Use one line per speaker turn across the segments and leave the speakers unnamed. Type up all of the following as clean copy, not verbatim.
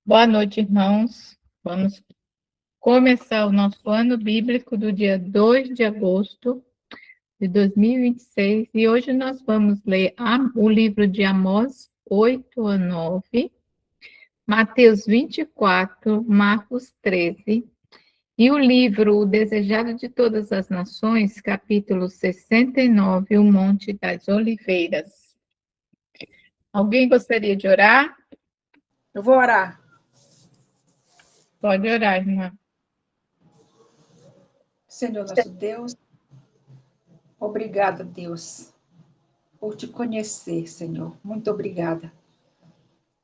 Boa noite, irmãos. Vamos começar o nosso ano bíblico do dia 2 de agosto de 2026 e hoje nós vamos ler o livro de Amós 8 a 9, Mateus 24, Marcos 13 e o livro O Desejado de Todas as Nações, capítulo 69, O Monte das Oliveiras. Alguém gostaria de orar?
Eu vou orar.
Pode orar, irmã.
Senhor nosso Deus, obrigada, Deus, por te conhecer, Senhor. Muito obrigada.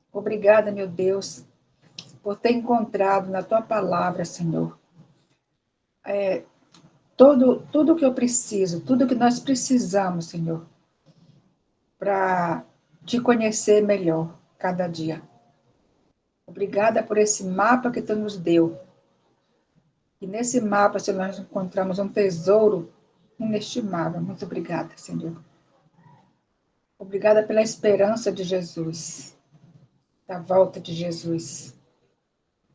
Obrigada, meu Deus, por ter encontrado na tua palavra, Senhor, tudo que eu preciso, tudo que nós precisamos, Senhor, para te conhecer melhor cada dia. Obrigada por esse mapa que tu nos deu. E nesse mapa, Senhor, nós encontramos um tesouro inestimável. Muito obrigada, Senhor. Obrigada pela esperança de Jesus, da volta de Jesus.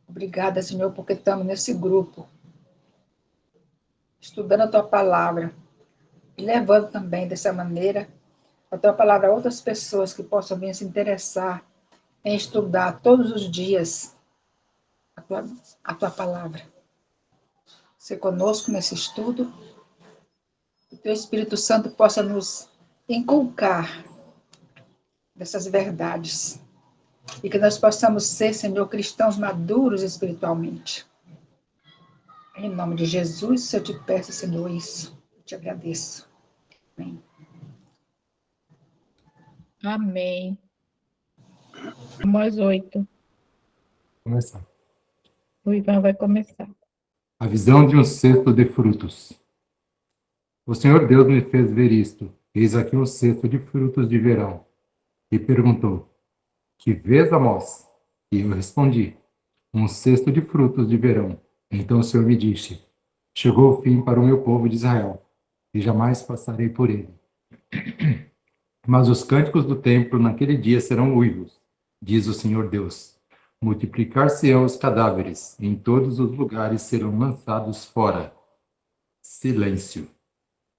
Obrigada, Senhor, porque estamos nesse grupo, estudando a tua palavra e levando também dessa maneira a tua palavra a outras pessoas que possam vir se interessar em estudar todos os dias a tua palavra. Ser conosco nesse estudo, que o teu Espírito Santo possa nos inculcar dessas verdades e que nós possamos ser, Senhor, cristãos maduros espiritualmente. Em nome de Jesus, eu te peço, Senhor, isso. Eu te agradeço. Amém.
Amém. Amós 8.
Começar.
O Ivan vai começar.
A visão de um cesto de frutos. O Senhor Deus me fez ver isto. Eis aqui um cesto de frutos de verão. E perguntou: Que vês, Amós? E eu respondi: Um cesto de frutos de verão. Então o Senhor me disse: Chegou o fim para o meu povo de Israel, e jamais passarei por ele. Mas os cânticos do templo naquele dia serão uivos, diz o Senhor Deus. Multiplicar-se-ão os cadáveres, e em todos os lugares serão lançados fora. Silêncio.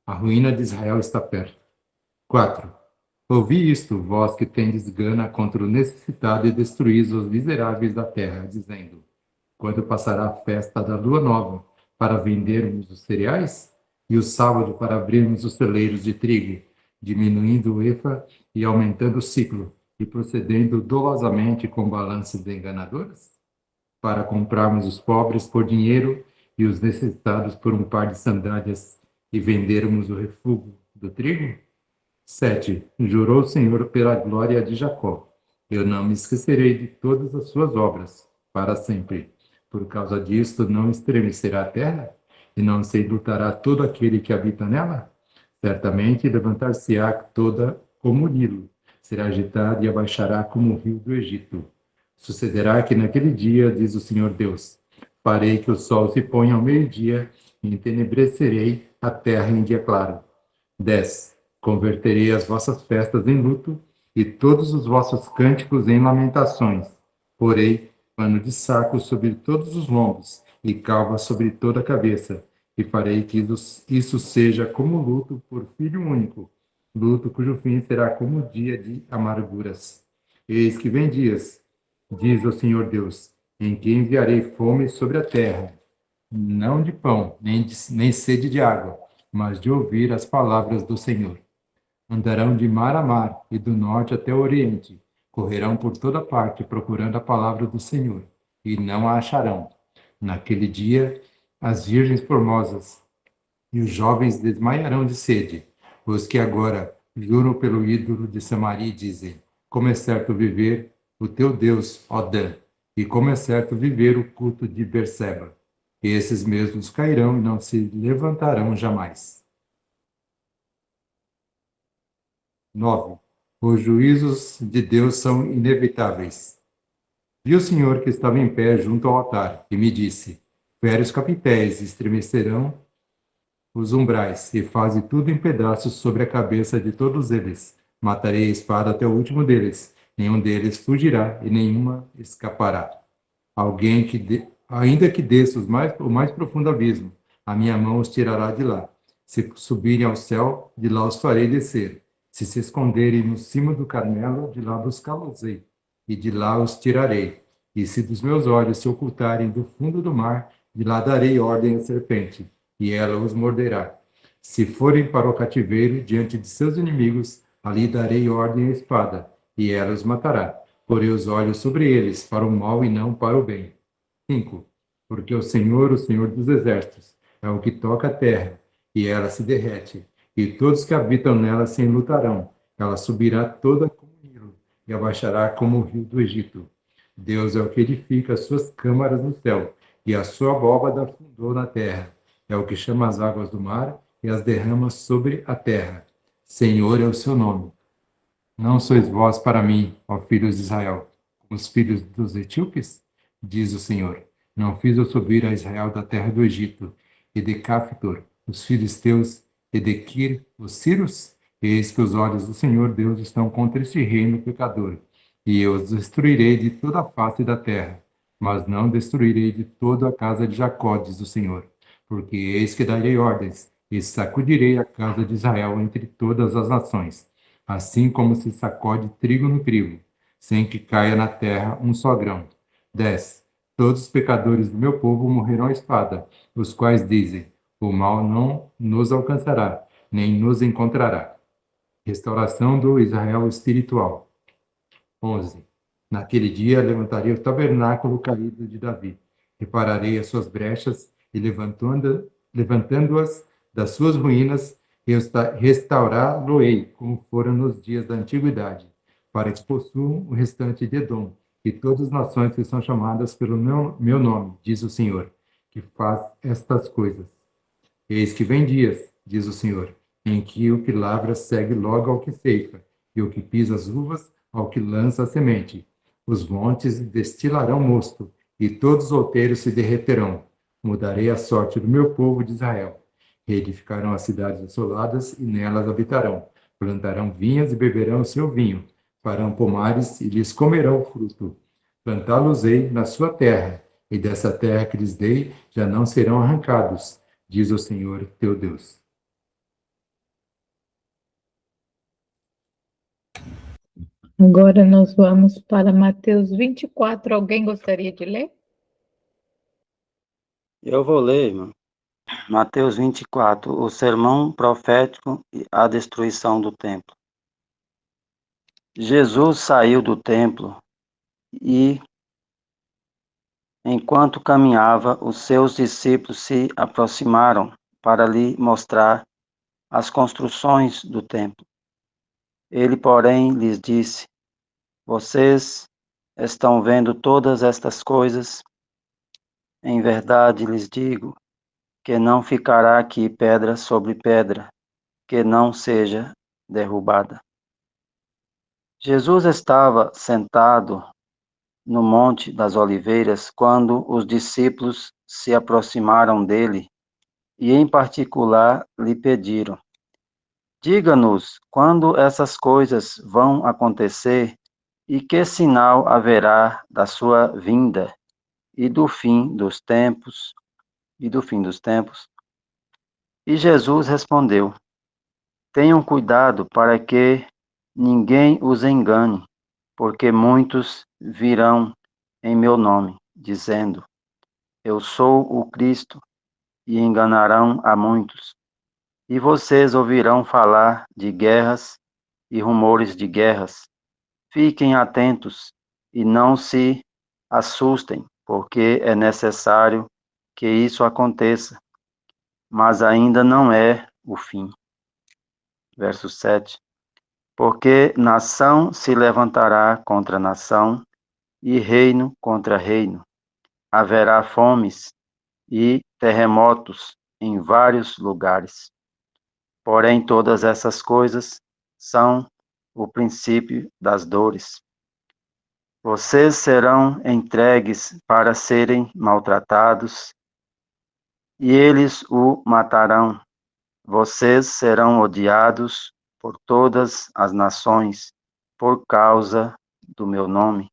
A ruína de Israel está perto. 4. Ouvi isto, vós que tendes gana contra o necessitado e destruís os miseráveis da terra, dizendo: Quando passará a festa da lua nova, para vendermos os cereais? E o sábado para abrirmos os celeiros de trigo, diminuindo o efa e aumentando o ciclo, e procedendo dolosamente com balanças enganadoras? Para comprarmos os pobres por dinheiro e os necessitados por um par de sandálias, e vendermos o refúgio do trigo? 7. Jurou o Senhor pela glória de Jacó: Eu não me esquecerei de todas as suas obras, para sempre. Por causa disto não estremecerá a terra, e não se lutará todo aquele que habita nela? Certamente levantar-se-á toda como o Nilo, será agitada e abaixará como o rio do Egito. Sucederá que naquele dia, diz o Senhor Deus, farei que o sol se ponha ao meio-dia e entenebrecerei a terra em dia claro. 10. Converterei as vossas festas em luto e todos os vossos cânticos em lamentações. Porei pano de saco sobre todos os lombos e calva sobre toda a cabeça, e farei que isso seja como luto por filho único, luto cujo fim será como dia de amarguras. Eis que vem dias, diz o Senhor Deus, em que enviarei fome sobre a terra, não de pão, nem sede de água, mas de ouvir as palavras do Senhor. Andarão de mar a mar e do norte até o oriente, correrão por toda parte procurando a palavra do Senhor, e não a acharão. Naquele dia, as virgens formosas e os jovens desmaiarão de sede. Os que agora juram pelo ídolo de Samaria dizem: Como é certo viver o teu Deus, ó Dan, e como é certo viver o culto de Berseba. Esses mesmos cairão e não se levantarão jamais. 9. Os juízos de Deus são inevitáveis. Vi o Senhor que estava em pé junto ao altar e me disse: Fere os capitéis, estremecerão os umbrais, e faze tudo em pedaços sobre a cabeça de todos eles. Matarei a espada até o último deles. Nenhum deles fugirá e nenhuma escapará. Ainda que desça o mais profundo abismo, a minha mão os tirará de lá. Se subirem ao céu, de lá os farei descer. Se esconderem no cimo do Carmelo, de lá buscá-los-ei, e de lá os tirarei. E se dos meus olhos se ocultarem do fundo do mar, de lá darei ordem à serpente, e ela os morderá. Se forem para o cativeiro, diante de seus inimigos, ali darei ordem à espada, e ela os matará. Porei os olhos sobre eles, para o mal e não para o bem. 5. Porque o Senhor dos Exércitos, é o que toca a terra, e ela se derrete, e todos que habitam nela se enlutarão. Ela subirá toda como o Nilo, e abaixará como o rio do Egito. Deus é o que edifica as suas câmaras no céu, e a sua abóbada fundou na terra. É o que chama as águas do mar e as derrama sobre a terra. Senhor é o seu nome. Não sois vós para mim, ó filhos de Israel, como os filhos dos etíopes? Diz o Senhor. Não fiz eu subir a Israel da terra do Egito, e de Caftor, os filisteus, e de Quir, os sírios? Eis que os olhos do Senhor Deus estão contra este reino pecador, e eu os destruirei de toda a face da terra, mas não destruirei de toda a casa de Jacó, diz o Senhor, porque eis que darei ordens, e sacudirei a casa de Israel entre todas as nações, assim como se sacode trigo no crivo, sem que caia na terra um só grão. 10. Todos os pecadores do meu povo morrerão à espada, os quais dizem: o mal não nos alcançará, nem nos encontrará. Restauração do Israel espiritual. 11. Naquele dia levantarei o tabernáculo caído de Davi, repararei as suas brechas e levantando-as das suas ruínas, restaurá-lo-ei, como fora nos dias da antiguidade, para que possuam o restante de Edom, e todas as nações que são chamadas pelo meu nome, diz o Senhor, que faz estas coisas. Eis que vem dias, diz o Senhor, em que o que lavra segue logo ao que ceifa, e o que pisa as uvas ao que lança a semente. Os montes destilarão mosto, e todos os outeiros se derreterão. Mudarei a sorte do meu povo de Israel. Reedificarão as cidades assoladas e nelas habitarão. Plantarão vinhas e beberão o seu vinho. Farão pomares e lhes comerão o fruto. Plantá-los-ei na sua terra, e dessa terra que lhes dei já não serão arrancados, diz o Senhor teu Deus.
Agora nós vamos para Mateus 24. Alguém gostaria de ler?
Eu vou ler, irmão. Mateus 24, o sermão profético e a destruição do templo. Jesus saiu do templo e, enquanto caminhava, os seus discípulos se aproximaram para lhe mostrar as construções do templo. Ele, porém, lhes disse: vocês estão vendo todas estas coisas? Em verdade lhes digo que não ficará aqui pedra sobre pedra, que não seja derrubada. Jesus estava sentado no Monte das Oliveiras quando os discípulos se aproximaram dele e, em particular, lhe pediram: diga-nos quando essas coisas vão acontecer e que sinal haverá da sua vinda e do fim dos tempos. E Jesus respondeu: tenham cuidado para que ninguém os engane, porque muitos virão em meu nome, dizendo: eu sou o Cristo, e enganarão a muitos. E vocês ouvirão falar de guerras e rumores de guerras. Fiquem atentos e não se assustem, porque é necessário que isso aconteça, mas ainda não é o fim. Verso 7. Porque nação se levantará contra nação, e reino contra reino. Haverá fomes e terremotos em vários lugares. Porém, todas essas coisas são o princípio das dores. Vocês serão entregues para serem maltratados, e eles o matarão. Vocês serão odiados por todas as nações, por causa do meu nome.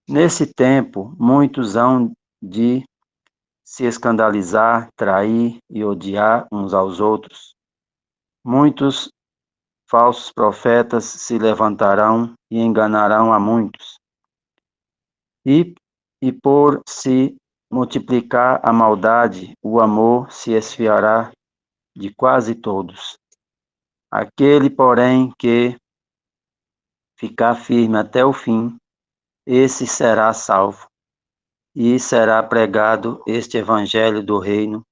Nesse tempo, muitos hão de se escandalizar, trair e odiar uns aos outros. Muitos falsos profetas se levantarão e enganarão a muitos. E por se multiplicar a maldade, o amor se esfriará de quase todos. Aquele, porém, que ficar firme até o fim, esse será salvo. E será pregado este evangelho do reino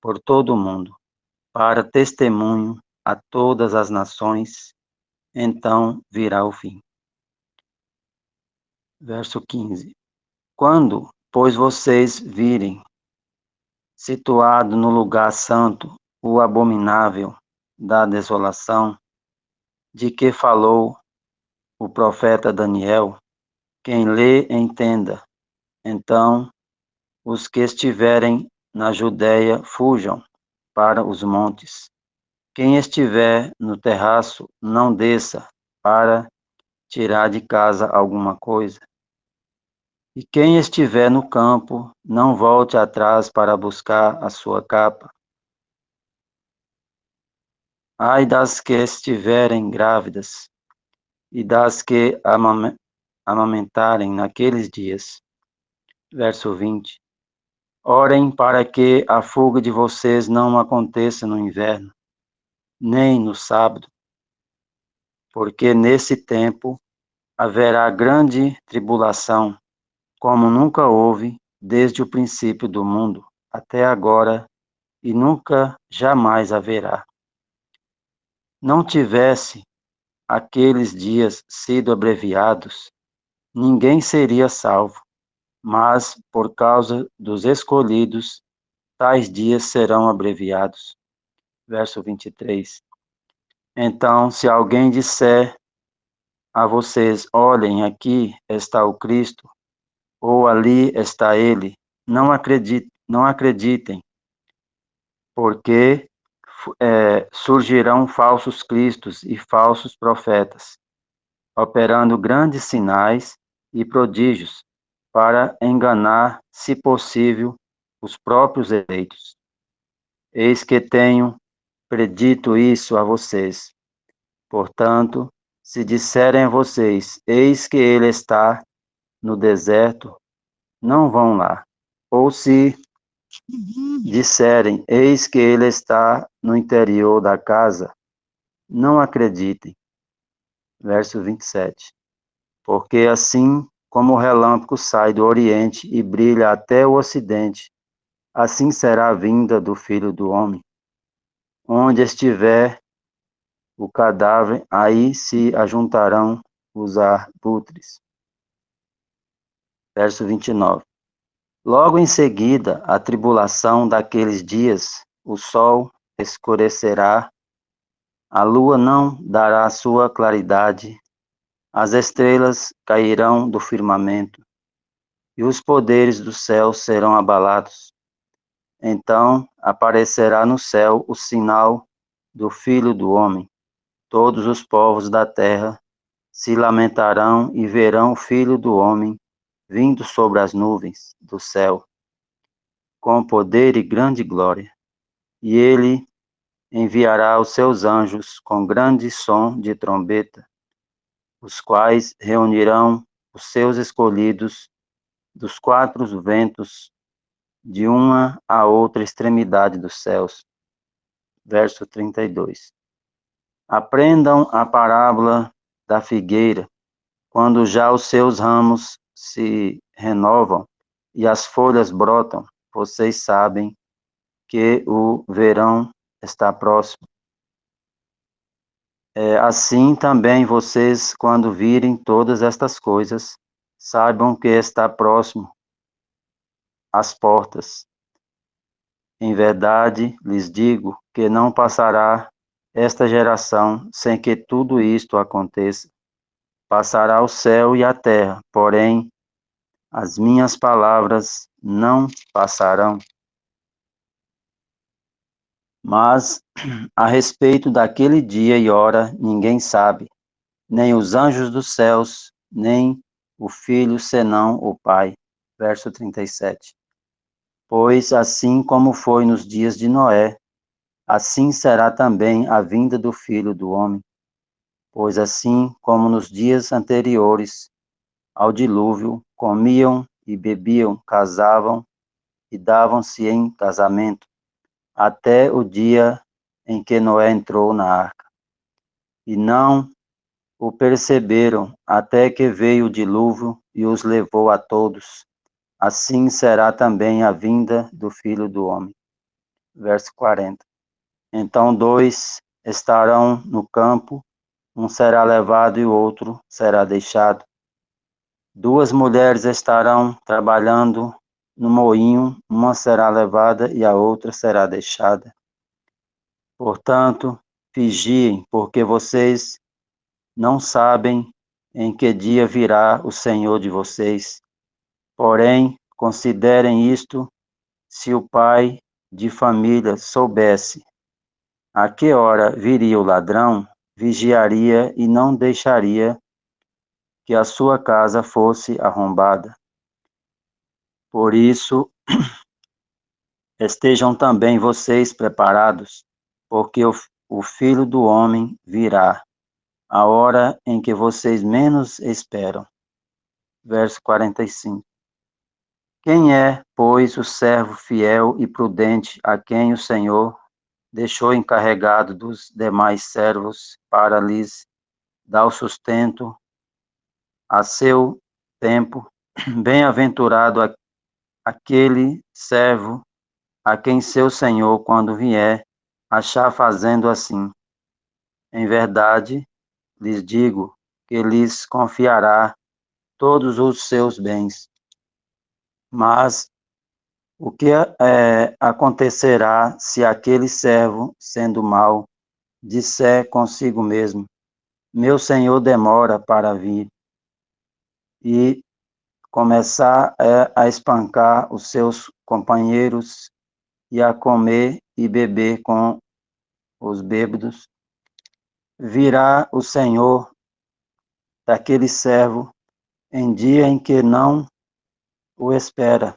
por todo o mundo, para testemunho a todas as nações, então virá o fim. Verso 15. Quando, pois, vocês virem situado no lugar santo o abominável da desolação, de que falou o profeta Daniel, quem lê entenda. Então, os que estiverem na Judéia fujam para os montes. Quem estiver no terraço, não desça para tirar de casa alguma coisa. E quem estiver no campo, não volte atrás para buscar a sua capa. Ai das que estiverem grávidas e das que amamentarem naqueles dias. Verso 20. Orem para que a fuga de vocês não aconteça no inverno, nem no sábado, porque nesse tempo haverá grande tribulação, como nunca houve desde o princípio do mundo até agora, e nunca jamais haverá. Não tivesse aqueles dias sido abreviados, ninguém seria salvo, mas por causa dos escolhidos, tais dias serão abreviados. Verso 23. Então, se alguém disser a vocês, olhem, aqui está o Cristo, ou ali está ele, não acreditem, porque surgirão falsos cristos e falsos profetas, operando grandes sinais e prodígios, para enganar, se possível, os próprios eleitos. Eis que tenho predito isso a vocês. Portanto, se disserem a vocês, eis que ele está no deserto, não vão lá. Ou se disserem, eis que ele está no interior da casa, não acreditem. Verso 27. Porque assim como o relâmpago sai do oriente e brilha até o ocidente, assim será a vinda do Filho do Homem. Onde estiver o cadáver, aí se ajuntarão os abutres. Verso 29. Logo em seguida, a tribulação daqueles dias, o sol escurecerá, a lua não dará sua claridade, as estrelas cairão do firmamento, e os poderes do céu serão abalados. Então aparecerá no céu o sinal do Filho do Homem. Todos os povos da terra se lamentarão e verão o Filho do Homem vindo sobre as nuvens do céu, com poder e grande glória. E ele enviará os seus anjos com grande som de trombeta, os quais reunirão os seus escolhidos dos quatro ventos, de uma a outra extremidade dos céus. Verso 32. Aprendam a parábola da figueira, quando já os seus ramos se renovam e as folhas brotam, vocês sabem que o verão está próximo. Assim também vocês, quando virem todas estas coisas, saibam que está próximo às portas. Em verdade, lhes digo que não passará esta geração sem que tudo isto aconteça. Passará o céu e a terra, porém, as minhas palavras não passarão. Mas, a respeito daquele dia e hora, ninguém sabe, nem os anjos dos céus, nem o filho senão o pai. Verso 37. Pois assim como foi nos dias de Noé, assim será também a vinda do Filho do Homem. Pois assim como nos dias anteriores ao dilúvio, comiam e bebiam, casavam e davam-se em casamento, até o dia em que Noé entrou na arca. E não o perceberam, até que veio o dilúvio e os levou a todos. Assim será também a vinda do Filho do Homem. Verso 40. Então 2 estarão no campo, um será levado e o outro será deixado. 2 mulheres estarão trabalhando no moinho, uma será levada e a outra será deixada. Portanto, vigiem, porque vocês não sabem em que dia virá o Senhor de vocês. Porém, considerem isto: se o pai de família soubesse a que hora viria o ladrão, vigiaria e não deixaria que a sua casa fosse arrombada. Por isso, estejam também vocês preparados, porque o Filho do Homem virá, a hora em que vocês menos esperam. Verso 45. Quem é, pois, o servo fiel e prudente a quem o Senhor deixou encarregado dos demais servos para lhes dar o sustento a seu tempo? Bem-aventurado aquele servo a quem seu Senhor, quando vier, achar fazendo assim. Em verdade, lhes digo que lhes confiará todos os seus bens. Mas o que acontecerá se aquele servo, sendo mau, disser consigo mesmo: meu senhor demora para vir, e começar a espancar os seus companheiros e a comer e beber com os bêbados? Virá o Senhor daquele servo em dia em que não o espera,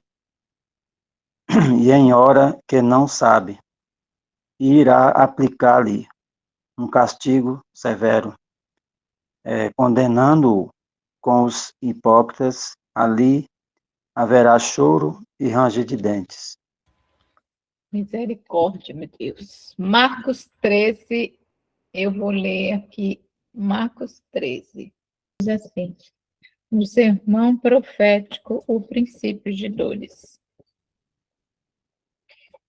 e em hora que não sabe, e irá aplicar-lhe um castigo severo, condenando-o com os hipócritas. Ali haverá choro e ranger de dentes.
Misericórdia, meu Deus. Marcos 13, eu vou ler aqui, Marcos 13. Diz assim: no sermão profético, o princípio de dores.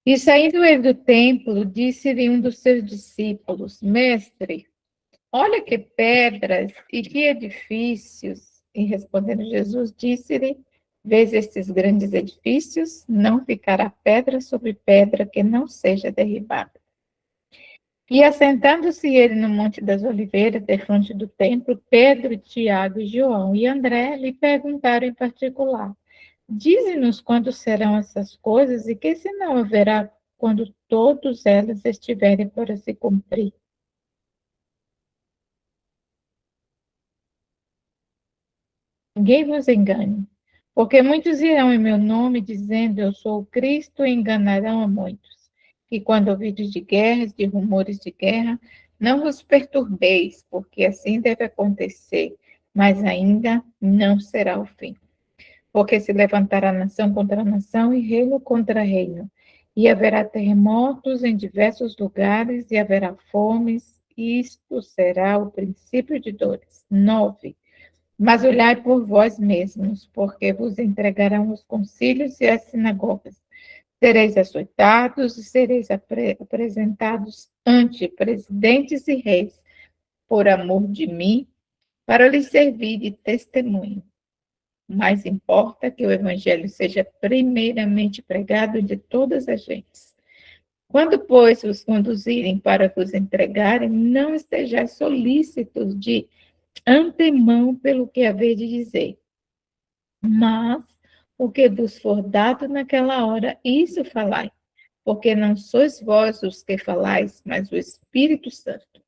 E saindo ele do templo, disse-lhe um dos seus discípulos: Mestre, olha que pedras e que edifícios. E respondendo Jesus, disse-lhe: Vês estes grandes edifícios? Não ficará pedra sobre pedra que não seja derribada. E assentando-se ele no Monte das Oliveiras, defronte do templo, Pedro, Tiago, João e André lhe perguntaram em particular: Dize-nos quando serão essas coisas e que sinal haverá quando todas elas estiverem para se cumprir? Ninguém vos engane, porque muitos irão em meu nome dizendo: Eu sou o Cristo, e enganarão a muitos. E quando ouvides de guerras, de rumores de guerra, não vos perturbeis, porque assim deve acontecer, mas ainda não será o fim. Porque se levantará nação contra nação e reino contra reino, e haverá terremotos em diversos lugares, e haverá fomes, isto será o princípio de dores. 9. Mas olhai por vós mesmos, porque vos entregarão os concílios e as sinagogas. Sereis açoitados e sereis apresentados ante presidentes e reis, por amor de mim, para lhes servir de testemunho. Mais importa que o evangelho seja primeiramente pregado de todas as gentes. Quando, pois, vos conduzirem para vos entregarem, não estejais solícitos de antemão pelo que haver de dizer, mas o que vos for dado naquela hora, isso falai, porque não sois vós os que falais, mas o Espírito Santo.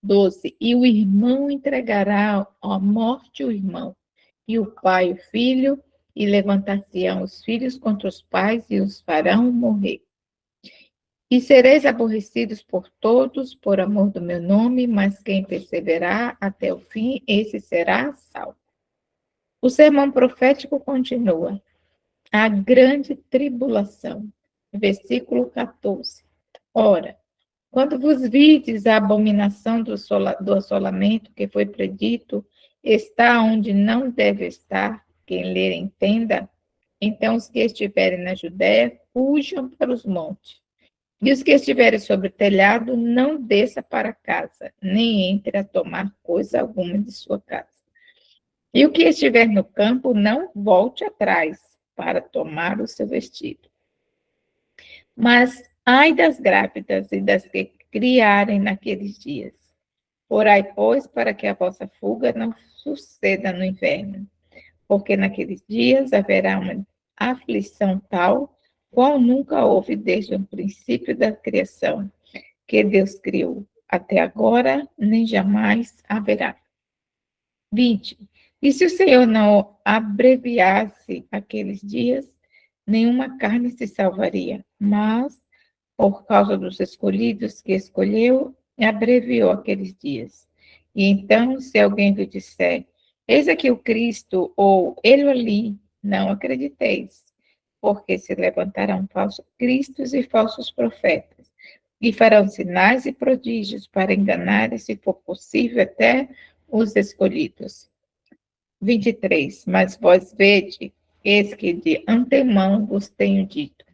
12. E o irmão entregará à morte o irmão, e o pai o filho, e levantar-se-ão os filhos contra os pais e os farão morrer. E sereis aborrecidos por todos, por amor do meu nome, mas quem perseverar até o fim, esse será salvo. O sermão profético continua. A grande tribulação. Versículo 14. Ora, quando vos vides a abominação do assolamento que foi predito, está onde não deve estar, quem ler entenda, então os que estiverem na Judéia, fujam para os montes. E os que estiverem sobre o telhado, não desça para casa, nem entre a tomar coisa alguma de sua casa. E o que estiver no campo, não volte atrás para tomar o seu vestido. Mas ai das grávidas e das que criarem naqueles dias. Orai, pois, para que a vossa fuga não suceda no inverno, porque naqueles dias haverá uma aflição tal, qual nunca houve desde o princípio da criação, que Deus criou. Até agora, nem jamais haverá. 20. E se o Senhor não abreviasse aqueles dias, nenhuma carne se salvaria, mas, por causa dos escolhidos que escolheu, abreviou aqueles dias. E então, se alguém lhe disser, eis aqui o Cristo, ou ele ali, não acrediteis, porque se levantarão falsos cristos e falsos profetas, e farão sinais e prodígios para enganar, e se for possível, até os escolhidos. 23. Mas vós vede, eis que de antemão vos tenho dito.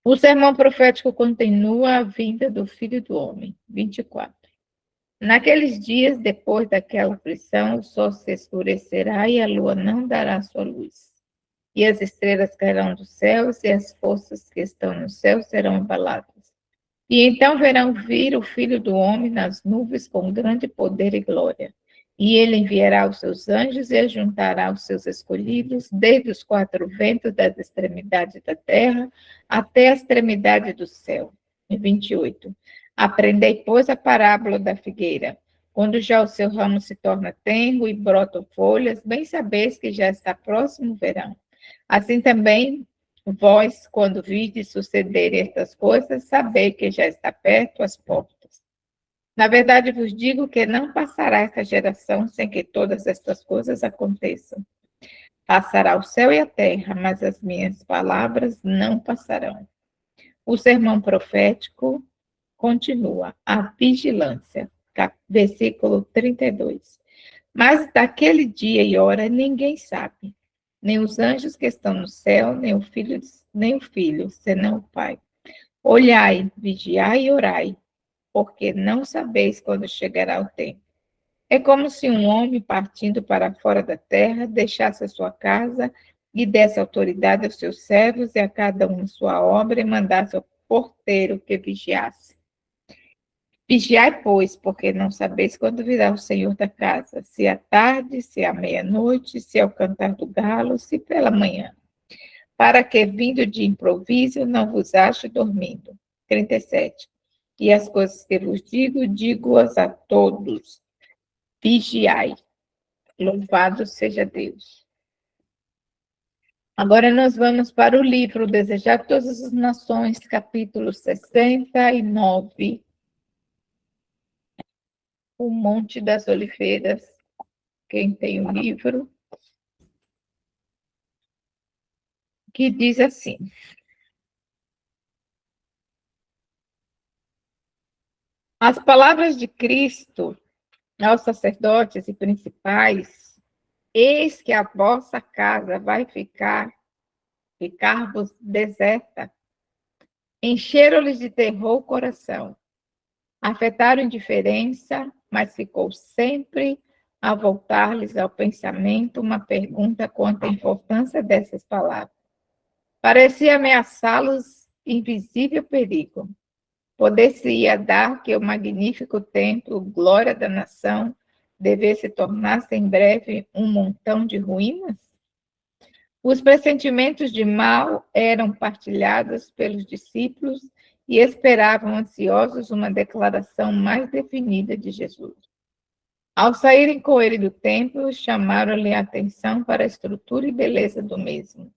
O sermão profético continua a vinda do Filho do Homem. 24. Naqueles dias, depois daquela aflição, o sol se escurecerá e a lua não dará sua luz. E as estrelas cairão dos céus e as forças que estão no céu serão abaladas. E então verão vir o Filho do Homem nas nuvens com grande poder e glória. E ele enviará os seus anjos e ajuntará os seus escolhidos, desde os quatro ventos das extremidades da terra até a extremidade do céu. 28. Aprendei, pois, a parábola da figueira. Quando já o seu ramo se torna tenro e brotam folhas, bem sabeis que já está próximo o verão. Assim também, vós, quando vides suceder estas coisas, sabei que já está perto as portas. Na verdade, vos digo que não passará esta geração sem que todas estas coisas aconteçam. Passará o céu e a terra, mas as minhas palavras não passarão. O sermão profético continua. A vigilância. Versículo 32. Mas daquele dia e hora ninguém sabe, nem os anjos que estão no céu, nem o filho, senão o Pai. Olhai, vigiai e orai, porque não sabeis quando chegará o tempo. É como se um homem partindo para fora da terra deixasse a sua casa e desse autoridade aos seus servos e a cada um sua obra e mandasse ao porteiro que vigiasse. Vigiai, pois, porque não sabeis quando virá o Senhor da casa, se à tarde, se à meia-noite, se ao cantar do galo, se pela manhã, para que, vindo de improviso, não vos ache dormindo. 37. E as coisas que vos digo, digo-as a todos. Vigiai. Louvado seja Deus. Agora nós vamos para o livro Desejar Todas as Nações, capítulo 69. O Monte das Oliveiras. Quem tem o livro, que diz assim: as palavras de Cristo aos sacerdotes e principais: eis que a vossa casa vai ficar-vos deserta. Encheram-lhes de terror o coração. Afetaram indiferença, mas ficou sempre a voltar-lhes ao pensamento uma pergunta quanto à importância dessas palavras. Parecia ameaçá-los invisível perigo. Poder-se-ia dar que o magnífico templo, glória da nação, devesse tornar-se em breve um montão de ruínas? Os pressentimentos de mal eram partilhados pelos discípulos e esperavam ansiosos uma declaração mais definida de Jesus. Ao saírem com ele do templo, chamaram-lhe a atenção para a estrutura e beleza do mesmo.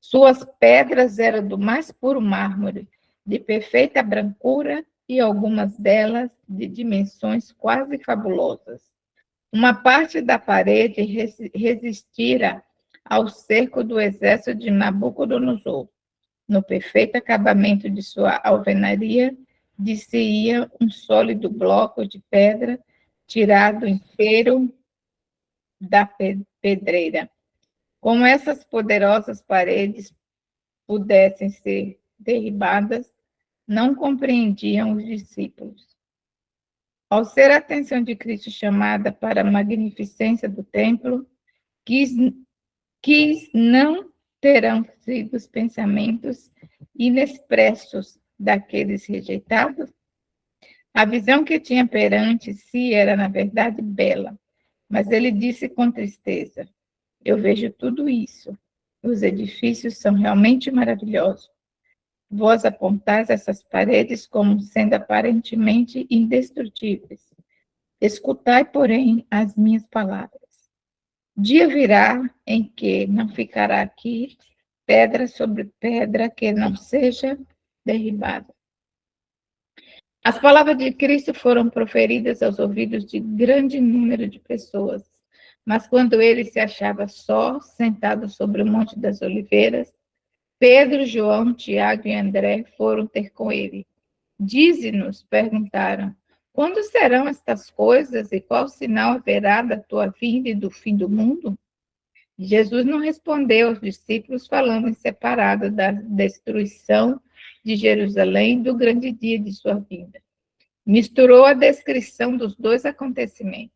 Suas pedras eram do mais puro mármore, de perfeita brancura e algumas delas de dimensões quase fabulosas. Uma parte da parede resistira ao cerco do exército de Nabucodonosor. No perfeito acabamento de sua alvenaria, dir-se-ia um sólido bloco de pedra tirado inteiro da pedreira. Como essas poderosas paredes pudessem ser derribadas, não compreendiam os discípulos. Ao ser a atenção de Cristo chamada para a magnificência do templo, quis não terão sido os pensamentos inexpressos daqueles rejeitados? A visão que tinha perante si era, na verdade, bela, mas ele disse com tristeza: eu vejo tudo isso. Os edifícios são realmente maravilhosos. Vós apontais essas paredes como sendo aparentemente indestrutíveis. Escutai, porém, as minhas palavras. Dia virá em que não ficará aqui pedra sobre pedra que não seja derribada. As palavras de Cristo foram proferidas aos ouvidos de grande número de pessoas, mas quando ele se achava só, sentado sobre o Monte das Oliveiras, Pedro, João, Tiago e André foram ter com ele. Dize-nos, perguntaram, quando serão estas coisas e qual sinal haverá da tua vinda e do fim do mundo? Jesus não respondeu aos discípulos, falando em separado da destruição de Jerusalém e do grande dia de sua vinda. Misturou a descrição dos dois acontecimentos.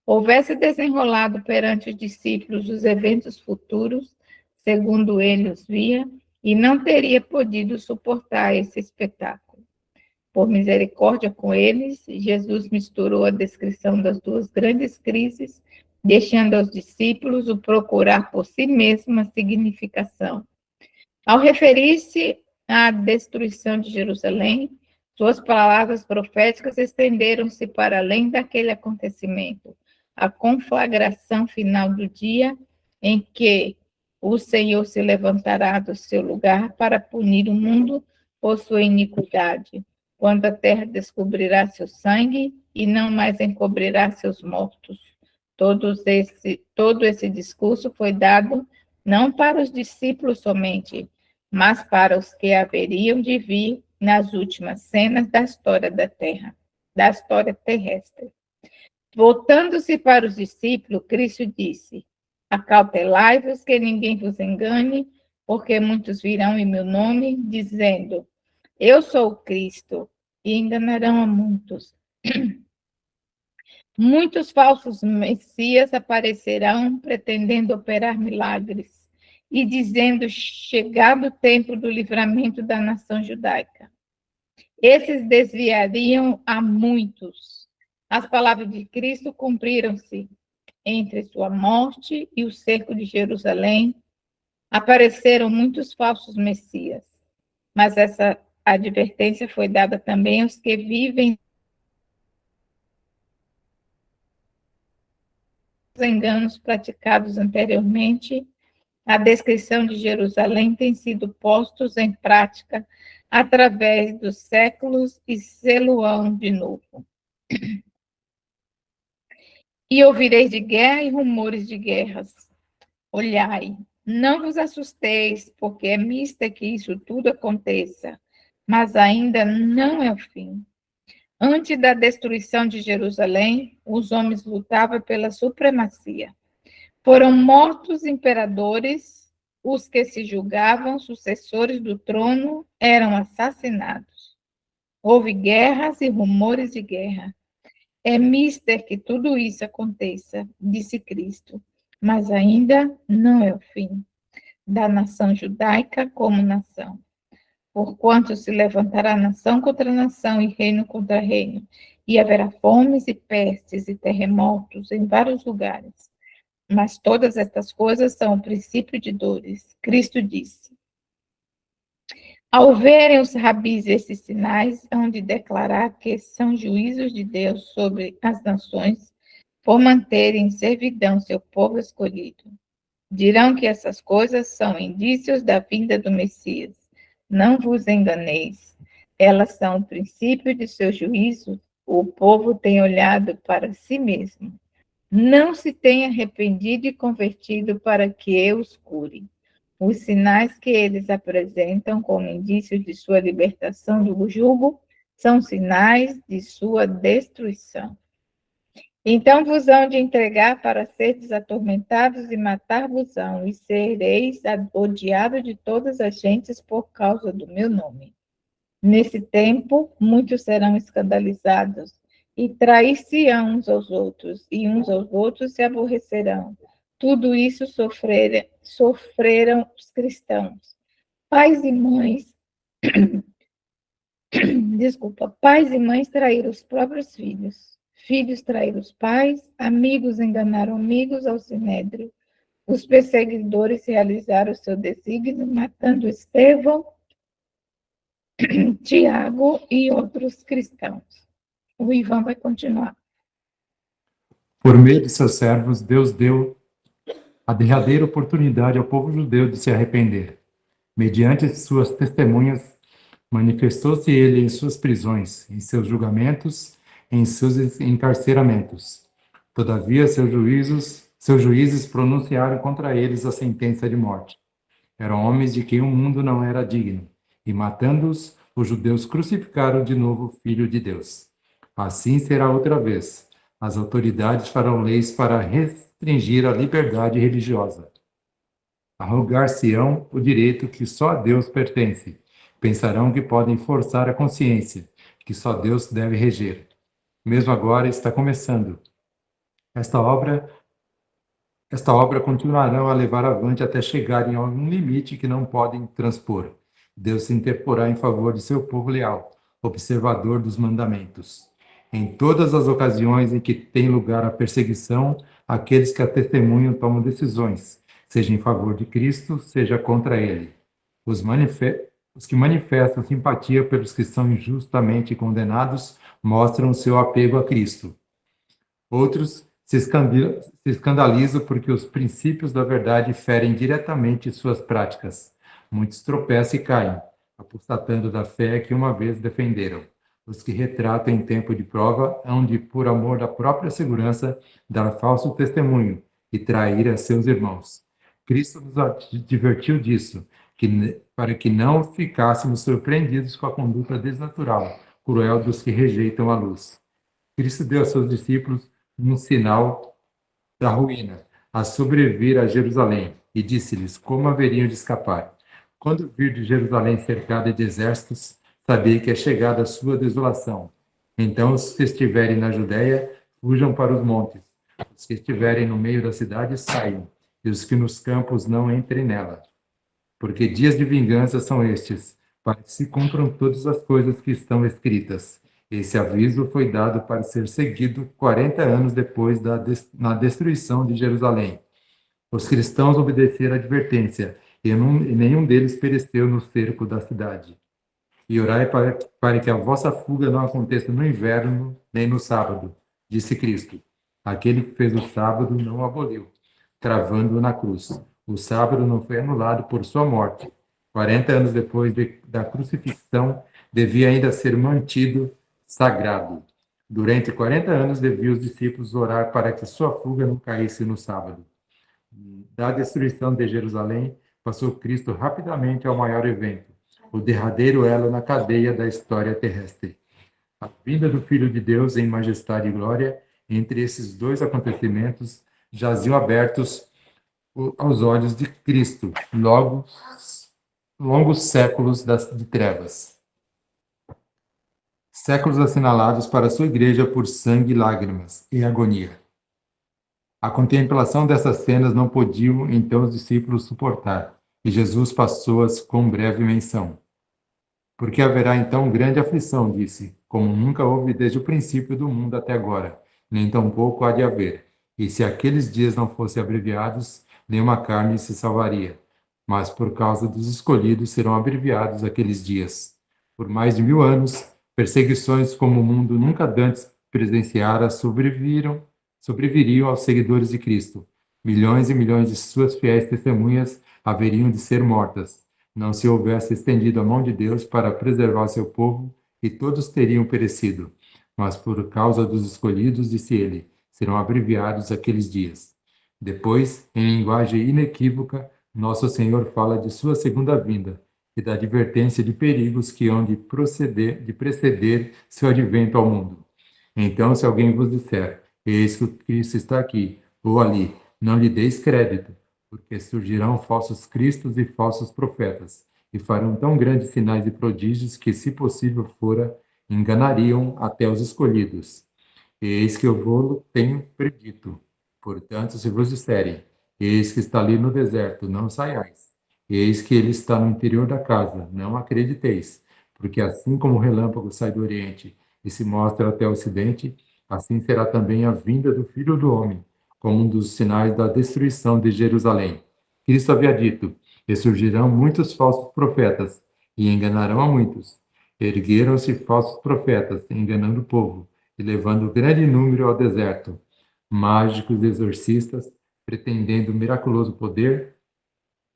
Houvesse desenrolado perante os discípulos os eventos futuros, segundo ele os via, e não teria podido suportar esse espetáculo. Por misericórdia com eles, Jesus misturou a descrição das duas grandes crises, deixando aos discípulos o procurar por si mesmo a significação. Ao referir-se à destruição de Jerusalém, suas palavras proféticas estenderam-se para além daquele acontecimento, a conflagração final do dia em que o Senhor se levantará do seu lugar para punir o mundo por sua iniquidade, quando a terra descobrirá seu sangue e não mais encobrirá seus mortos. Todo esse discurso foi dado não para os discípulos somente, mas para os que haveriam de vir nas últimas cenas da história da terra, da história terrestre. Voltando-se para os discípulos, Cristo disse: acautelai-vos que ninguém vos engane, porque muitos virão em meu nome, dizendo: eu sou o Cristo, e enganarão a muitos. Muitos falsos messias aparecerão, pretendendo operar milagres, e dizendo: chegado o tempo do livramento da nação judaica. Esses desviariam a muitos. As palavras de Cristo cumpriram-se. Entre sua morte e o cerco de Jerusalém, apareceram muitos falsos messias. Mas essa advertência foi dada também aos que vivem os enganos praticados anteriormente. A descrição de Jerusalém tem sido postos em prática através dos séculos e sê-lo-ão de novo. E ouvireis de guerra e rumores de guerras. Olhai, não vos assusteis, porque é mister que isso tudo aconteça, mas ainda não é o fim. Antes da destruição de Jerusalém, os homens lutavam pela supremacia. Foram mortos imperadores, os que se julgavam sucessores do trono eram assassinados. Houve guerras e rumores de guerra. É mister que tudo isso aconteça, disse Cristo, mas ainda não é o fim da nação judaica como nação. Porquanto se levantará nação contra nação e reino contra reino, e haverá fomes e pestes e terremotos em vários lugares. Mas todas estas coisas são o princípio de dores. Cristo disse: ao verem os rabis esses sinais, hão de declarar que são juízos de Deus sobre as nações, por manterem em servidão seu povo escolhido. Dirão que essas coisas são indícios da vinda do Messias. Não vos enganeis. Elas são o princípio de seu juízo. O povo tem olhado para si mesmo. Não se tem arrependido e convertido para que eu os cure. Os sinais que eles apresentam como indícios de sua libertação do jugo são sinais de sua destruição. Então vos hão de entregar para seres atormentados e matar-vos-ão, e sereis odiados de todas as gentes por causa do meu nome. Nesse tempo, muitos serão escandalizados, e trair-se-ão uns aos outros, e uns aos outros se aborrecerão. Tudo isso sofreram os cristãos. Pais e mães, pais e mães traíram os próprios filhos. Filhos traíram os pais, amigos enganaram amigos ao sinédrio. Os perseguidores realizaram o seu desígnio, matando Estevão, Tiago e outros cristãos. O Ivan vai continuar.
Por meio de seus servos, Deus deu a derradeira oportunidade ao povo judeu de se arrepender. Mediante suas testemunhas, manifestou-se ele em suas prisões, em seus julgamentos, em seus encarceramentos. Todavia, seus juízes pronunciaram contra eles a sentença de morte. Eram homens de quem o mundo não era digno, e matando-os, os judeus crucificaram de novo o Filho de Deus. Assim será outra vez. As autoridades farão leis para restringir a liberdade religiosa. Arrogar-se-ão o direito que só a Deus pertence. Pensarão que podem forçar a consciência, que só Deus deve reger. Mesmo agora está começando. Esta obra continuarão a levar avante até chegarem a um limite que não podem transpor. Deus se interporá em favor de seu povo leal, observador dos mandamentos. Em todas as ocasiões em que tem lugar a perseguição, aqueles que a testemunham tomam decisões, seja em favor de Cristo, seja contra ele. Os que manifestam simpatia pelos que são injustamente condenados mostram seu apego a Cristo. Outros se escandalizam porque os princípios da verdade ferem diretamente suas práticas. Muitos tropeçam e caem, apostatando da fé que uma vez defenderam. Os que retratam em tempo de prova hão de, por amor da própria segurança, dar falso testemunho e trair a seus irmãos. Cristo nos advertiu disso, para que não ficássemos surpreendidos com a conduta desnatural, cruel dos que rejeitam a luz. Cristo deu a seus discípulos um sinal da ruína, a sobrevir a Jerusalém, e disse-lhes como haveriam de escapar. Quando vir de Jerusalém cercada de exércitos, sabei que é chegada a sua desolação. Então, os que estiverem na Judéia, fujam para os montes. Os que estiverem no meio da cidade, saiam, e os que nos campos não entrem nela. Porque dias de vingança são estes, para que se cumpram todas as coisas que estão escritas. Esse aviso foi dado para ser seguido 40 anos depois na destruição de Jerusalém. Os cristãos obedeceram a advertência, e nenhum deles pereceu no cerco da cidade. E orai para que a vossa fuga não aconteça no inverno, nem no sábado, disse Cristo. Aquele que fez o sábado não o aboliu, travando-o na cruz. O sábado não foi anulado por sua morte. 40 anos depois da crucifixão, devia ainda ser mantido sagrado. Durante 40 anos, deviam os discípulos orar para que sua fuga não caísse no sábado. Da destruição de Jerusalém, passou Cristo rapidamente ao maior evento, o derradeiro elo na cadeia da história terrestre. A vinda do Filho de Deus em majestade e glória, entre esses dois acontecimentos, jaziam abertos aos olhos de Cristo, longos séculos de trevas. Séculos assinalados para sua igreja por sangue, lágrimas e agonia. A contemplação dessas cenas não podiam, então, os discípulos suportar, e Jesus passou-as com breve menção. Porque haverá, então, grande aflição, disse, como nunca houve desde o princípio do mundo até agora, nem tampouco há de haver. E se aqueles dias não fossem abreviados, nenhuma carne se salvaria. Mas por causa dos escolhidos serão abreviados aqueles dias. Por mais de 1000 anos, perseguições como o mundo nunca dantes presenciara sobreviriam aos seguidores de Cristo. Milhões e milhões de suas fiéis testemunhas haveriam de ser mortas, não se houvesse estendido a mão de Deus para preservar seu povo, e todos teriam perecido. Mas por causa dos escolhidos, disse ele, serão abreviados aqueles dias. Depois, em linguagem inequívoca, nosso Senhor fala de sua segunda vinda e da advertência de perigos que hão de preceder seu advento ao mundo. Então, se alguém vos disser, eis que o Cristo está aqui, ou ali, não lhe deis crédito, porque surgirão falsos cristos e falsos profetas, e farão tão grandes sinais e prodígios que, se possível fora, enganariam até os escolhidos. Eis que eu vou tenho predito. Portanto, se vos disserem, eis que está ali no deserto, não saiais. Eis que ele está no interior da casa, não acrediteis. Porque assim como o relâmpago sai do oriente e se mostra até o ocidente, assim será também a vinda do Filho do Homem, como um dos sinais da destruição de Jerusalém. Cristo havia dito, e surgirão muitos falsos profetas, e enganarão a muitos. Ergueram-se falsos profetas, enganando o povo, e levando grande número ao deserto. Mágicos e exorcistas, pretendendo miraculoso poder,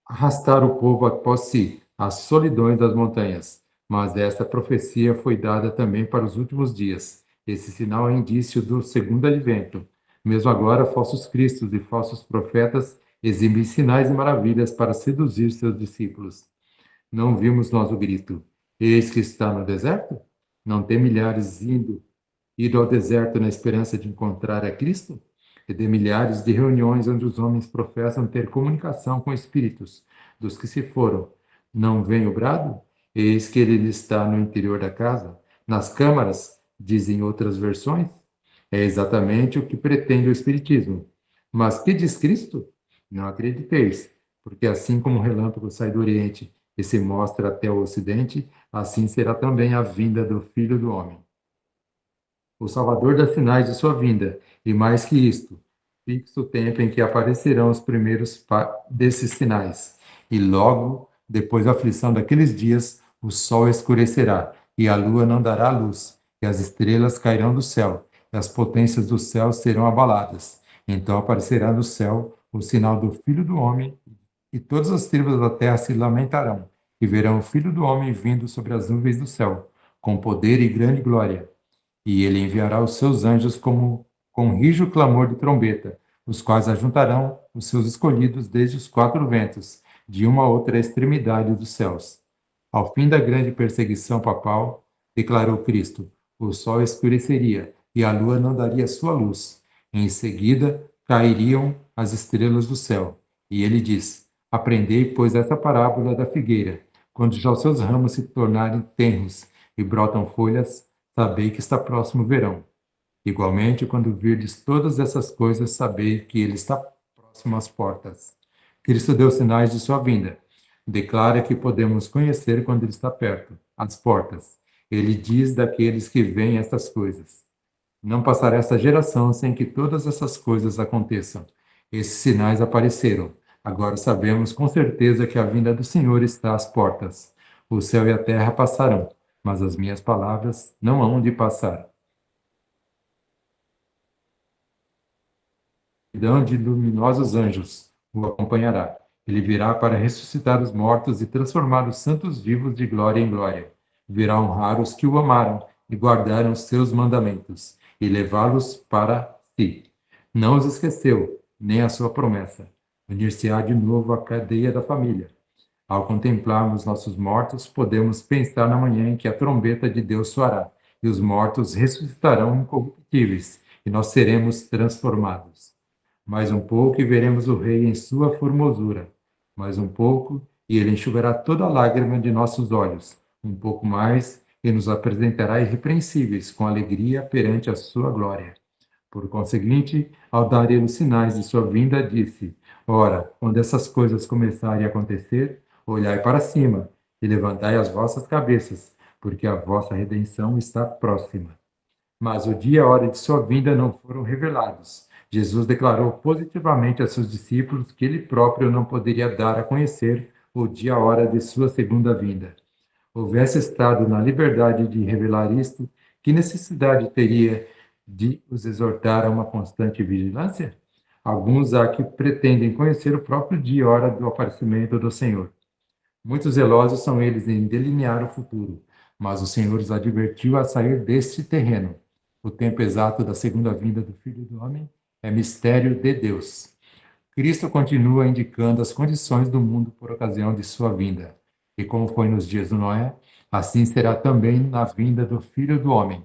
arrastaram o povo após si, às solidões das montanhas. Mas esta profecia foi dada também para os últimos dias. Esse sinal é indício do segundo advento. Mesmo agora, falsos cristos e falsos profetas exibem sinais e maravilhas para seduzir seus discípulos. Não vimos nós o grito, eis que está no deserto? Não tem milhares ido ao deserto na esperança de encontrar a Cristo? E de milhares de reuniões onde os homens professam ter comunicação com espíritos dos que se foram. Não vem o brado? Eis que ele está no interior da casa, nas câmaras, dizem outras versões. É exatamente o que pretende o Espiritismo. Mas que diz Cristo? Não acrediteis, porque assim como o relâmpago sai do Oriente e se mostra até o Ocidente, assim será também a vinda do Filho do Homem. O Salvador dá sinais de sua vinda, e mais que isto, fixa o tempo em que aparecerão os primeiros desses sinais. E logo, depois da aflição daqueles dias, o sol escurecerá, e a lua não dará luz, e as estrelas cairão do céu, e as potências do céu serão abaladas. Então aparecerá no céu o sinal do Filho do Homem, e todas as tribos da terra se lamentarão, e verão o Filho do Homem vindo sobre as nuvens do céu, com poder e grande glória. E ele enviará os seus anjos com rijo clamor de trombeta, os quais ajuntarão os seus escolhidos desde os quatro ventos, de uma a outra extremidade dos céus. Ao fim da grande perseguição papal, declarou Cristo, o sol escureceria e a lua não daria sua luz. Em seguida, cairiam as estrelas do céu. E ele diz, aprendei, pois, essa parábola da figueira. Quando já os seus ramos se tornarem tenros e brotam folhas, sabei que está próximo o verão. Igualmente, quando virdes todas essas coisas, sabei que ele está próximo às portas. Cristo deu sinais de sua vinda. Declara que podemos conhecer quando ele está perto, às portas. Ele diz daqueles que veem estas coisas. Não passará esta geração sem que todas essas coisas aconteçam. Esses sinais apareceram. Agora sabemos com certeza que a vinda do Senhor está às portas. O céu e a terra passarão, mas as minhas palavras não hão de passar. Multidão de luminosos anjos o acompanhará. Ele virá para ressuscitar os mortos e transformar os santos vivos de glória em glória. Virá honrar os que o amaram e guardaram os seus mandamentos, e levá-los para si. Não os esqueceu, nem a sua promessa. Unir-se-á de novo à cadeia da família. Ao contemplarmos nossos mortos, podemos pensar na manhã em que a trombeta de Deus soará, e os mortos ressuscitarão incorruptíveis, e nós seremos transformados. Mais um pouco e veremos o Rei em sua formosura. Mais um pouco e ele enxugará toda a lágrima de nossos olhos. Um pouco mais e nos apresentará irrepreensíveis com alegria perante a sua glória. Por conseguinte, ao dar ele os sinais de sua vinda, disse, ora, quando essas coisas começarem a acontecer, olhai para cima e levantai as vossas cabeças, porque a vossa redenção está próxima. Mas o dia e a hora de sua vinda não foram revelados. Jesus declarou positivamente a seus discípulos que ele próprio não poderia dar a conhecer o dia e a hora de sua segunda vinda. Houvesse estado na liberdade de revelar isto, que necessidade teria de os exortar a uma constante vigilância? Alguns há que pretendem conhecer o próprio dia e hora do aparecimento do Senhor. Muitos zelosos são eles em delinear o futuro, mas o Senhor os advertiu a sair deste terreno. O tempo exato da segunda vinda do Filho do Homem é mistério de Deus. Cristo continua indicando as condições do mundo por ocasião de sua vinda. E como foi nos dias de Noé, assim será também na vinda do Filho do Homem.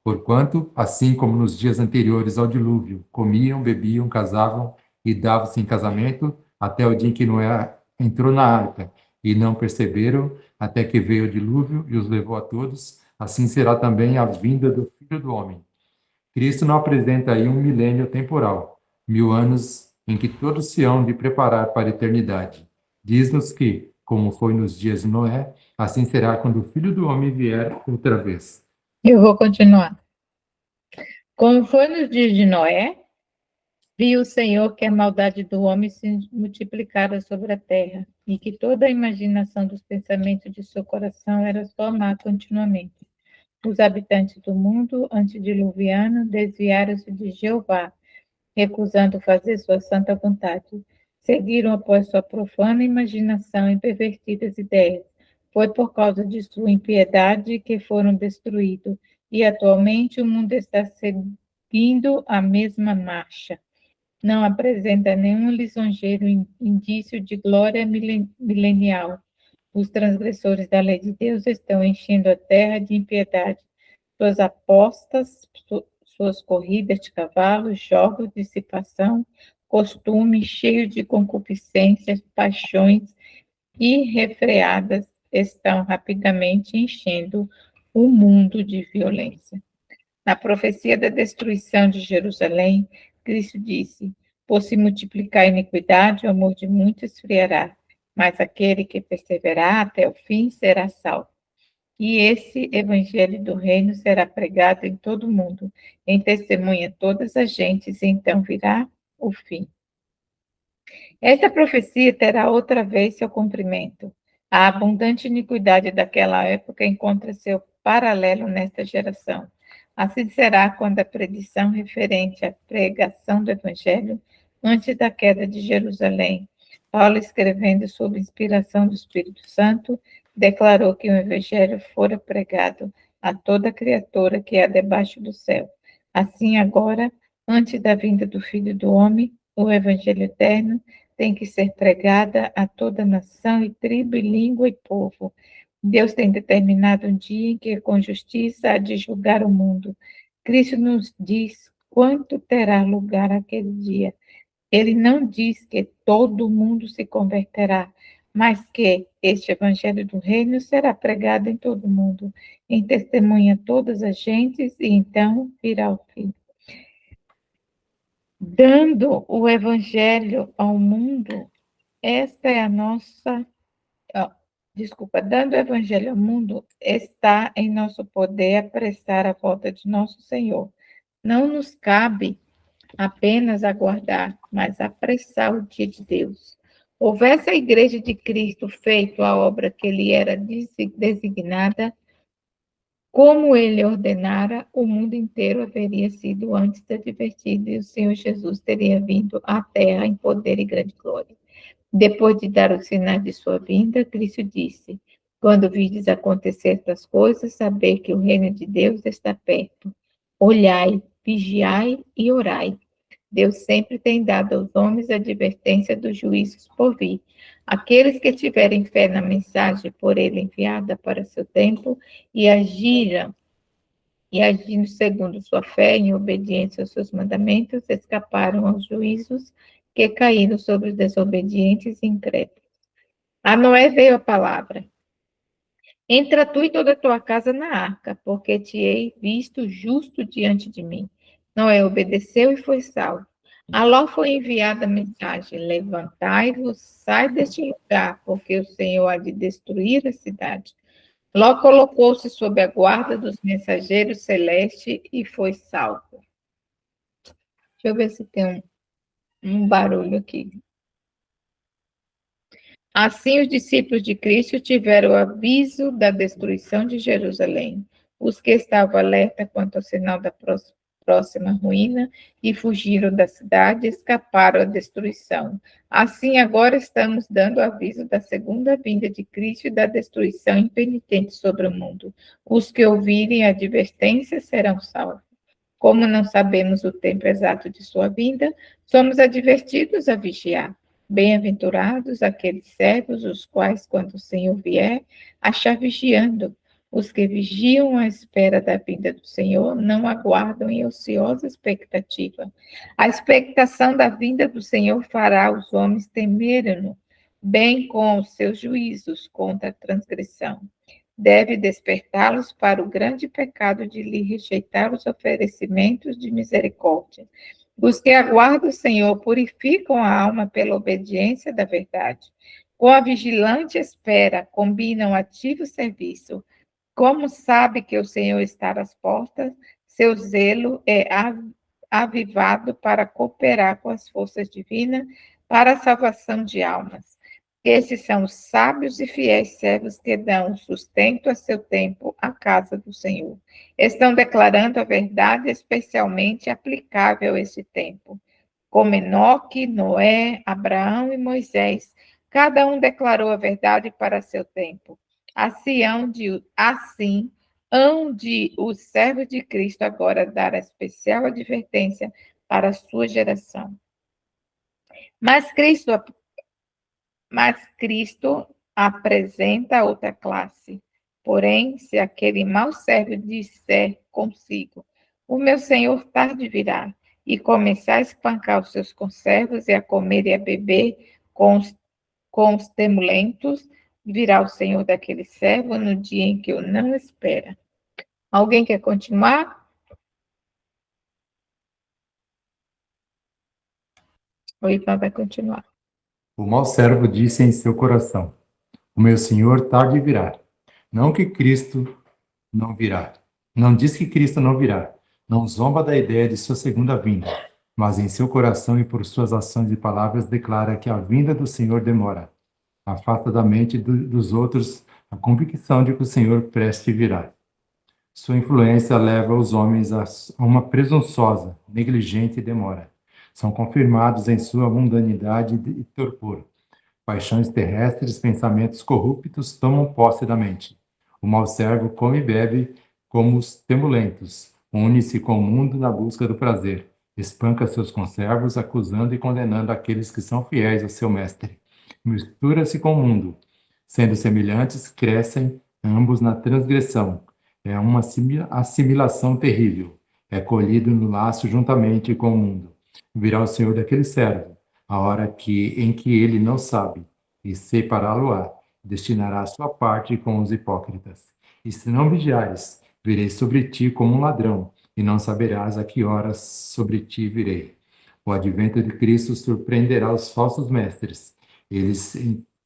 Porquanto, assim como nos dias anteriores ao dilúvio, comiam, bebiam, casavam e davam-se em casamento, até o dia em que Noé entrou na arca, e não perceberam, até que veio o dilúvio e os levou a todos, assim será também a vinda do Filho do Homem. Cristo não apresenta aí um milênio temporal, 1000 anos em que todos se hão de preparar para a eternidade. Diz-nos que, como foi nos dias de Noé, assim será quando o Filho do Homem vier outra vez.
Eu vou continuar. Como foi nos dias de Noé, viu o Senhor que a maldade do homem se multiplicara sobre a terra, e que toda a imaginação dos pensamentos de seu coração era só má continuamente. Os habitantes do mundo antediluviano desviaram-se de Jeová, recusando fazer sua santa vontade. Seguiram após sua profana imaginação e pervertidas ideias. Foi por causa de sua impiedade que foram destruídos, e atualmente o mundo está seguindo a mesma marcha. Não apresenta nenhum lisonjeiro indício de glória milenial. Os transgressores da lei de Deus estão enchendo a terra de impiedade. Suas apostas, suas corridas de cavalos, jogos, dissipação, costumes cheios de concupiscências, paixões irrefreadas estão rapidamente enchendo o mundo de violência. Na profecia da destruição de Jerusalém, Cristo disse: por se multiplicar a iniquidade, o amor de muitos esfriará, mas aquele que perseverar até o fim será salvo. E esse evangelho do reino será pregado em todo o mundo, em testemunha a todas as gentes, e então virá o fim. Esta profecia terá outra vez seu cumprimento. A abundante iniquidade daquela época encontra seu paralelo nesta geração. Assim será quando a predição referente à pregação do Evangelho, antes da queda de Jerusalém, Paulo, escrevendo sob inspiração do Espírito Santo, declarou que o Evangelho fora pregado a toda criatura que há debaixo do céu. Assim, agora, antes da vinda do Filho do Homem, o Evangelho eterno tem que ser pregada a toda nação e tribo e língua e povo. Deus tem determinado um dia em que, com justiça, há de julgar o mundo. Cristo nos diz quanto terá lugar aquele dia. Ele não diz que todo mundo se converterá, mas que este evangelho do reino será pregado em todo o mundo, em testemunha a todas as gentes, e então virá o fim. Dando o evangelho ao mundo, esta é a nossa... dando o evangelho ao mundo, está em nosso poder apressar a volta de nosso Senhor. Não nos cabe apenas aguardar, mas apressar o dia de Deus. Houvesse a igreja de Cristo feito a obra que lhe era designada, como ele ordenara, o mundo inteiro haveria sido antes advertido, e o Senhor Jesus teria vindo à terra em poder e grande glória. Depois de dar o sinal de sua vinda, Cristo disse: quando virdes acontecer estas coisas, sabei que o reino de Deus está perto. Olhai, vigiai e orai. Deus sempre tem dado aos homens a advertência dos juízos por vir. Aqueles que tiverem fé na mensagem por ele enviada para seu tempo e agindo segundo sua fé, em obediência aos seus mandamentos, escaparam aos juízos que caíram sobre os desobedientes e incrédulos. A Noé veio a palavra: entra tu e toda a tua casa na arca, porque te hei visto justo diante de mim. Noé obedeceu e foi salvo. A Ló foi enviada a mensagem: levantai-vos, sai deste lugar, porque o Senhor há de destruir a cidade. Ló colocou-se sob a guarda dos mensageiros celestes e foi salvo. Deixa eu ver se tem um barulho aqui. Assim, os discípulos de Cristo tiveram o aviso da destruição de Jerusalém. Os que estavam alerta quanto ao sinal da próxima ruína e fugiram da cidade e escaparam à destruição. Assim, agora estamos dando aviso da segunda vinda de Cristo e da destruição impenitente sobre o mundo. Os que ouvirem a advertência serão salvos. Como não sabemos o tempo exato de sua vinda, somos advertidos a vigiar. Bem-aventurados aqueles servos, os quais, quando o Senhor vier, achar vigiando. Os que vigiam à espera da vinda do Senhor não aguardam em ociosa expectativa. A expectação da vinda do Senhor fará os homens temerem-no, bem com os seus juízos contra a transgressão. Deve despertá-los para o grande pecado de lhe rejeitar os oferecimentos de misericórdia. Os que aguardam o Senhor purificam a alma pela obediência da verdade. Com a vigilante espera, combinam ativo serviço. Como sabe que o Senhor está às portas, seu zelo é avivado para cooperar com as forças divinas para a salvação de almas. Esses são os sábios e fiéis servos que dão sustento a seu tempo à casa do Senhor. Estão declarando a verdade especialmente aplicável a esse tempo. Como Enoque, Noé, Abraão e Moisés, cada um declarou a verdade para seu tempo. Assim hão de os servos de Cristo agora dar a especial advertência para a sua geração. Mas Cristo apresenta outra classe. Porém, se aquele mau servo disser consigo, o meu senhor tarde virá, e começar a espancar os seus conservos e a comer e a beber com os temulentos, virá o senhor daquele servo no dia em que o não espera. Alguém quer continuar? O Ivan vai continuar.
O mau servo disse em seu coração: o meu senhor tarde virá. Não que Cristo não virá. Não diz que Cristo não virá. Não zomba da ideia de sua segunda vinda. Mas em seu coração e por suas ações e palavras declara que a vinda do Senhor demora. Afasta da mente dos outros a convicção de que o Senhor preste virá. Sua influência leva os homens a uma presunçosa, negligente demora. São confirmados em sua mundanidade e torpor. Paixões terrestres, pensamentos corruptos tomam posse da mente. O mau servo come e bebe como os temulentos. Une-se com o mundo na busca do prazer. Espanca seus conservos, acusando e condenando aqueles que são fiéis ao seu mestre. Mistura-se com o mundo. Sendo semelhantes, crescem ambos na transgressão. É uma assimilação terrível. É colhido no laço juntamente com o mundo. Virá o Senhor daquele servo, a hora em que ele não sabe, e separá-lo-á, destinará a sua parte com os hipócritas. E se não vigiares, virei sobre ti como um ladrão, e não saberás a que horas sobre ti virei. O advento de Cristo surpreenderá os falsos mestres. Eles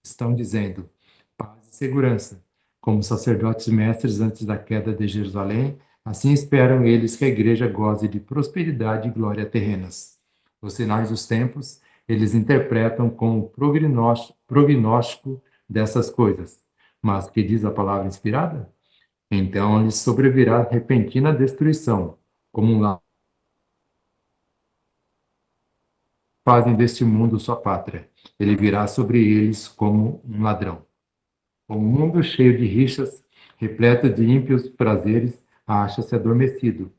estão dizendo paz e segurança. Como sacerdotes mestres antes da queda de Jerusalém, assim esperam eles que a igreja goze de prosperidade e glória terrenas. Os sinais dos tempos, eles interpretam como prognóstico dessas coisas. Mas que diz a palavra inspirada? Então lhes sobrevirá repentina destruição, como um fazem deste mundo sua pátria. Ele virá sobre eles como um ladrão. O mundo cheio de rixas, repleto de ímpios prazeres, acha-se adormecido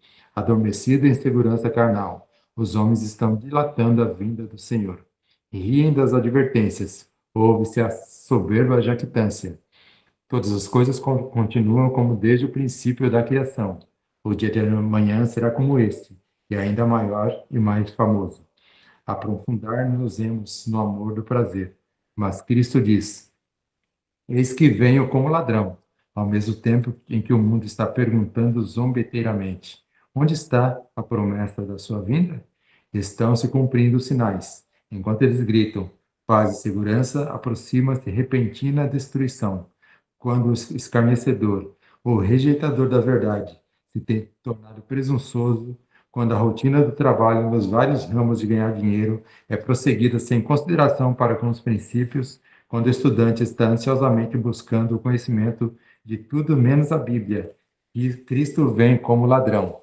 em segurança carnal. Os homens estão dilatando a vinda do Senhor. Riem das advertências. Ouve-se a soberba jactância. Todas as coisas continuam como desde o princípio da criação. O dia de amanhã será como este, e ainda maior e mais famoso. Aprofundar-nos-emos no amor do prazer. Mas Cristo diz: eis que venho como ladrão, ao mesmo tempo em que o mundo está perguntando zombeteiramente: onde está a promessa da sua vinda? Estão se cumprindo os sinais. Enquanto eles gritam paz e segurança, aproxima-se repentina destruição. Quando o escarnecedor, ou rejeitador da verdade, se tem tornado presunçoso, quando a rotina do trabalho nos vários ramos de ganhar dinheiro é prosseguida sem consideração para com os princípios, quando o estudante está ansiosamente buscando o conhecimento de tudo menos a Bíblia, e Cristo vem como ladrão.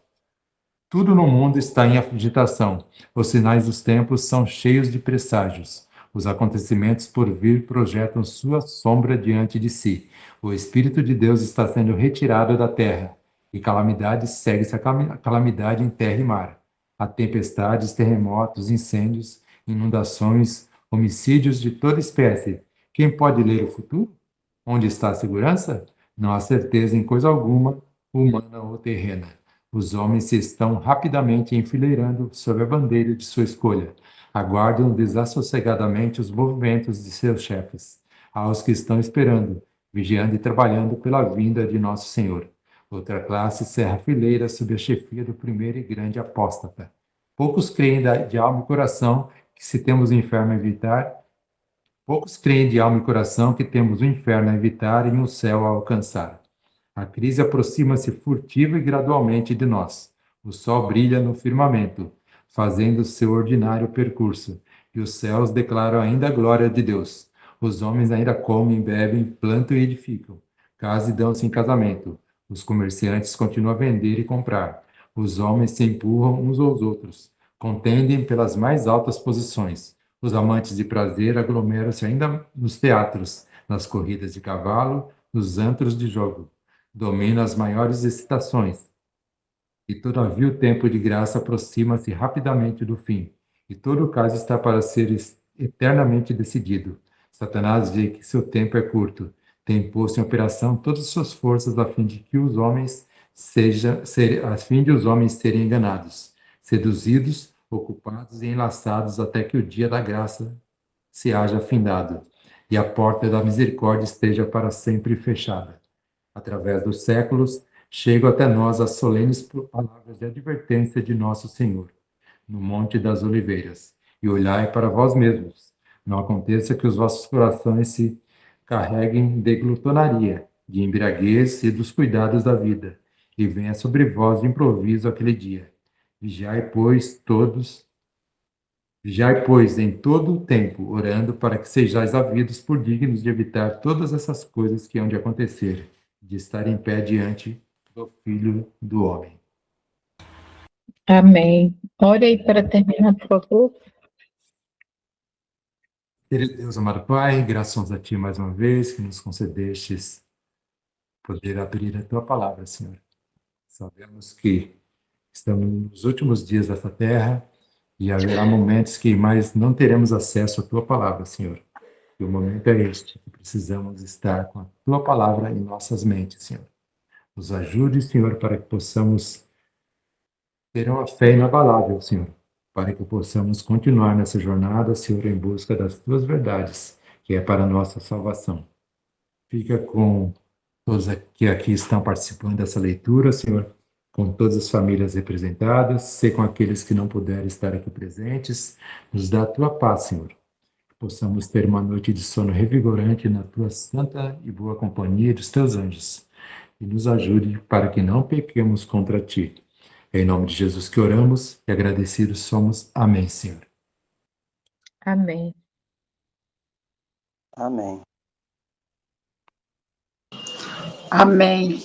Tudo no mundo está em agitação. Os sinais dos tempos são cheios de presságios. Os acontecimentos por vir projetam sua sombra diante de si. O Espírito de Deus está sendo retirado da terra, e calamidade segue-se a calamidade em terra e mar. Há tempestades, terremotos, incêndios, inundações, homicídios de toda espécie. Quem pode ler o futuro? Onde está a segurança? Não há certeza em coisa alguma, humana ou terrena. Os homens se estão rapidamente enfileirando sob a bandeira de sua escolha. Aguardam desassossegadamente os movimentos de seus chefes. Aos que estão esperando, vigiando e trabalhando pela vinda de nosso Senhor. Outra classe cerra a fileira sob a chefia do primeiro e grande apóstata. Poucos creem de alma e coração que se temos o inferno a evitar, poucos creem de alma e coração que temos o inferno a evitar e um céu a alcançar. A crise aproxima-se furtiva e gradualmente de nós. O sol brilha no firmamento, fazendo seu ordinário percurso, e os céus declaram ainda a glória de Deus. Os homens ainda comem, bebem, plantam e edificam. Casam e dão-se em casamento. Os comerciantes continuam a vender e comprar. Os homens se empurram uns aos outros, contendem pelas mais altas posições. Os amantes de prazer aglomeram-se ainda nos teatros, nas corridas de cavalo, nos antros de jogo. Domina as maiores excitações, e todavia o tempo de graça aproxima-se rapidamente do fim, e todo o caso está para ser eternamente decidido. Satanás vê que seu tempo é curto, tem posto em operação todas as suas forças a fim de que os homens serem enganados, seduzidos, ocupados e enlaçados até que o dia da graça se haja findado, e a porta da misericórdia esteja para sempre fechada. Através dos séculos, chegam até nós as solenes palavras de advertência de nosso Senhor, no Monte das Oliveiras. E olhai para vós mesmos. Não aconteça que os vossos corações se carreguem de glutonaria, de embriaguez e dos cuidados da vida, e venha sobre vós de improviso aquele dia. Vigiai, pois, em todo o tempo, orando para que sejais havidos por dignos de evitar todas essas coisas que hão de acontecer, de estar em pé diante do Filho do Homem.
Amém. Ore aí para terminar, por favor.
Querido Deus, amado Pai, graças a Ti mais uma vez, que nos concedestes poder abrir a Tua palavra, Senhor. Sabemos que estamos nos últimos dias dessa terra e haverá momentos que mais não teremos acesso à Tua palavra, Senhor. E o momento é este, que precisamos estar com a Tua palavra em nossas mentes, Senhor. Nos ajude, Senhor, para que possamos ter uma fé inabalável, Senhor, para que possamos continuar nessa jornada, Senhor, em busca das Tuas verdades, que é para a nossa salvação. Fica com todos que aqui estão participando dessa leitura, Senhor, com todas as famílias representadas, se com aqueles que não puderem estar aqui presentes, nos dá a Tua paz, Senhor. Possamos ter uma noite de sono revigorante na Tua santa e boa companhia dos Teus anjos. E nos ajude para que não pequemos contra Ti. É em nome de Jesus que oramos e agradecidos somos. Amém, Senhor.
Amém.
Amém.
Amém.